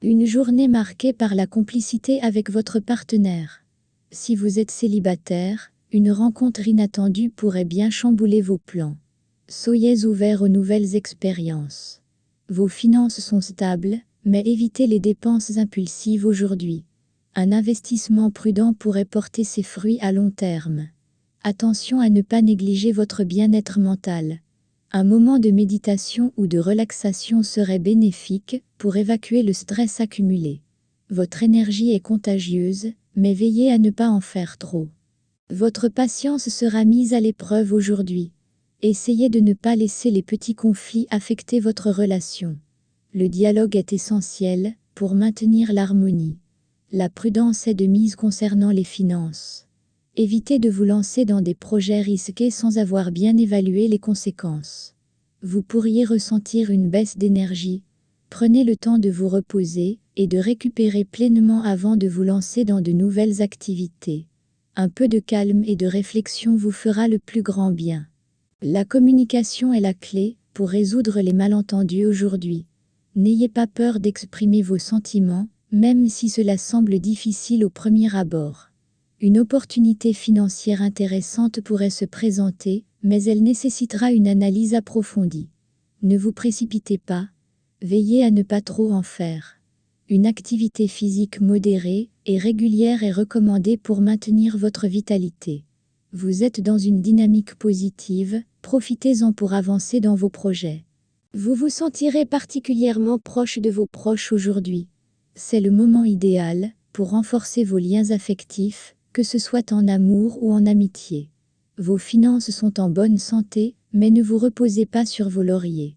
Une journée marquée par la complicité avec votre partenaire. Si vous êtes célibataire, une rencontre inattendue pourrait bien chambouler vos plans. Soyez ouvert aux nouvelles expériences. Vos finances sont stables, mais évitez les dépenses impulsives aujourd'hui. Un investissement prudent pourrait porter ses fruits à long terme. Attention à ne pas négliger votre bien-être mental. Un moment de méditation ou de relaxation serait bénéfique pour évacuer le stress accumulé. Votre énergie est contagieuse, mais veillez à ne pas en faire trop. Votre patience sera mise à l'épreuve aujourd'hui. Essayez de ne pas laisser les petits conflits affecter votre relation. Le dialogue est essentiel pour maintenir l'harmonie. La prudence est de mise concernant les finances. Évitez de vous lancer dans des projets risqués sans avoir bien évalué les conséquences. Vous pourriez ressentir une baisse d'énergie. Prenez le temps de vous reposer et de récupérer pleinement avant de vous lancer dans de nouvelles activités. Un peu de calme et de réflexion vous fera le plus grand bien. La communication est la clé pour résoudre les malentendus aujourd'hui. N'ayez pas peur d'exprimer vos sentiments, même si cela semble difficile au premier abord. Une opportunité financière intéressante pourrait se présenter, mais elle nécessitera une analyse approfondie. Ne vous précipitez pas, veillez à ne pas trop en faire. Une activité physique modérée et régulière est recommandée pour maintenir votre vitalité. Vous êtes dans une dynamique positive, profitez-en pour avancer dans vos projets. Vous vous sentirez particulièrement proche de vos proches aujourd'hui. C'est le moment idéal pour renforcer vos liens affectifs, que ce soit en amour ou en amitié. Vos finances sont en bonne santé, mais ne vous reposez pas sur vos lauriers.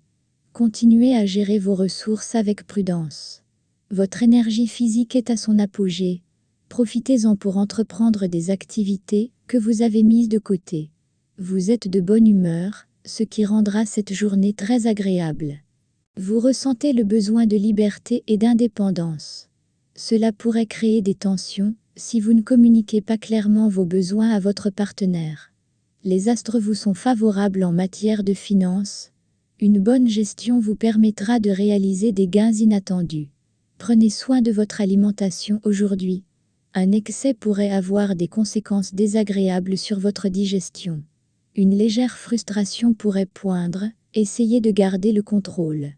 Continuez à gérer vos ressources avec prudence. Votre énergie physique est à son apogée. Profitez-en pour entreprendre des activités que vous avez mises de côté. Vous êtes de bonne humeur, ce qui rendra cette journée très agréable. Vous ressentez le besoin de liberté et d'indépendance. Cela pourrait créer des tensions si vous ne communiquez pas clairement vos besoins à votre partenaire. Les astres vous sont favorables en matière de finances. Une bonne gestion vous permettra de réaliser des gains inattendus. Prenez soin de votre alimentation aujourd'hui. Un excès pourrait avoir des conséquences désagréables sur votre digestion. Une légère frustration pourrait poindre, essayez de garder le contrôle.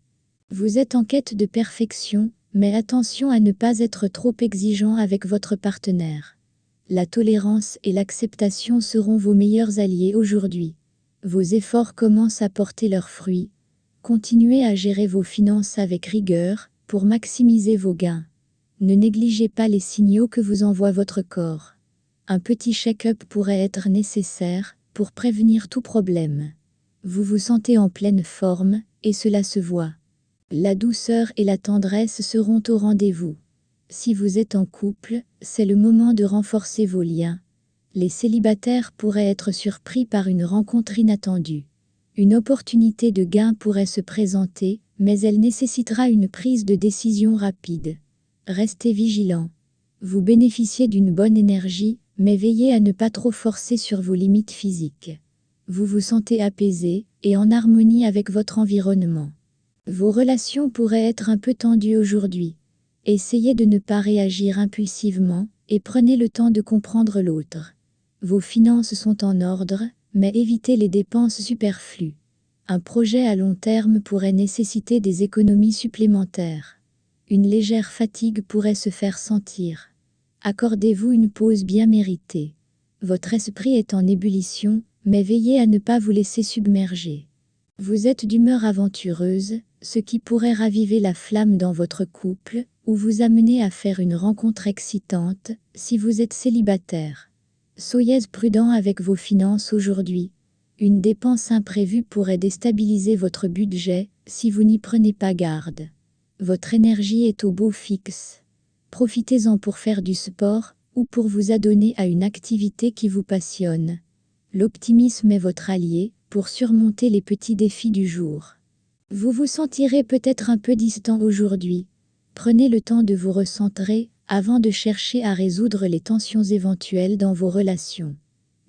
Vous êtes en quête de perfection, mais attention à ne pas être trop exigeant avec votre partenaire. La tolérance et l'acceptation seront vos meilleurs alliés aujourd'hui. Vos efforts commencent à porter leurs fruits. Continuez à gérer vos finances avec rigueur pour maximiser vos gains. Ne négligez pas les signaux que vous envoie votre corps. Un petit check-up pourrait être nécessaire pour prévenir tout problème. Vous vous sentez en pleine forme, et cela se voit. La douceur et la tendresse seront au rendez-vous. Si vous êtes en couple, c'est le moment de renforcer vos liens. Les célibataires pourraient être surpris par une rencontre inattendue. Une opportunité de gain pourrait se présenter, mais elle nécessitera une prise de décision rapide. Restez vigilant. Vous bénéficiez d'une bonne énergie, mais veillez à ne pas trop forcer sur vos limites physiques. Vous vous sentez apaisé et en harmonie avec votre environnement. Vos relations pourraient être un peu tendues aujourd'hui. Essayez de ne pas réagir impulsivement et prenez le temps de comprendre l'autre. Vos finances sont en ordre, mais évitez les dépenses superflues. Un projet à long terme pourrait nécessiter des économies supplémentaires. Une légère fatigue pourrait se faire sentir. Accordez-vous une pause bien méritée. Votre esprit est en ébullition, mais veillez à ne pas vous laisser submerger. Vous êtes d'humeur aventureuse, ce qui pourrait raviver la flamme dans votre couple, ou vous amener à faire une rencontre excitante, si vous êtes célibataire. Soyez prudent avec vos finances aujourd'hui. Une dépense imprévue pourrait déstabiliser votre budget, si vous n'y prenez pas garde. Votre énergie est au beau fixe. Profitez-en pour faire du sport, ou pour vous adonner à une activité qui vous passionne. L'optimisme est votre allié, pour surmonter les petits défis du jour. Vous vous sentirez peut-être un peu distant aujourd'hui. Prenez le temps de vous recentrer, avant de chercher à résoudre les tensions éventuelles dans vos relations.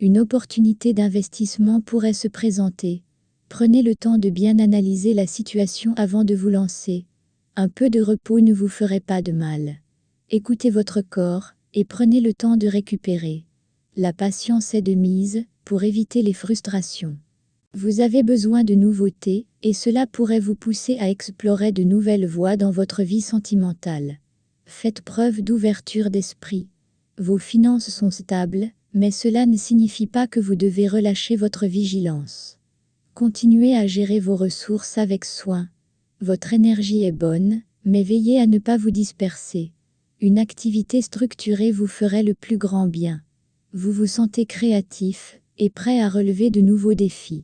Une opportunité d'investissement pourrait se présenter. Prenez le temps de bien analyser la situation avant de vous lancer. Un peu de repos ne vous ferait pas de mal. Écoutez votre corps et prenez le temps de récupérer. La patience est de mise pour éviter les frustrations. Vous avez besoin de nouveautés et cela pourrait vous pousser à explorer de nouvelles voies dans votre vie sentimentale. Faites preuve d'ouverture d'esprit. Vos finances sont stables, mais cela ne signifie pas que vous devez relâcher votre vigilance. Continuez à gérer vos ressources avec soin. Votre énergie est bonne, mais veillez à ne pas vous disperser. Une activité structurée vous ferait le plus grand bien. Vous vous sentez créatif et prêt à relever de nouveaux défis.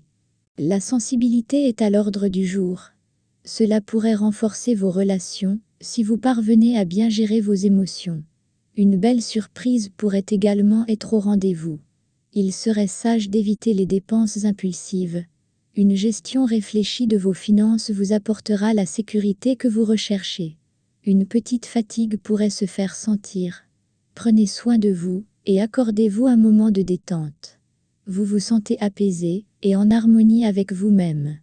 La sensibilité est à l'ordre du jour. Cela pourrait renforcer vos relations si vous parvenez à bien gérer vos émotions. Une belle surprise pourrait également être au rendez-vous. Il serait sage d'éviter les dépenses impulsives. Une gestion réfléchie de vos finances vous apportera la sécurité que vous recherchez. Une petite fatigue pourrait se faire sentir. Prenez soin de vous et accordez-vous un moment de détente. Vous vous sentez apaisé et en harmonie avec vous-même.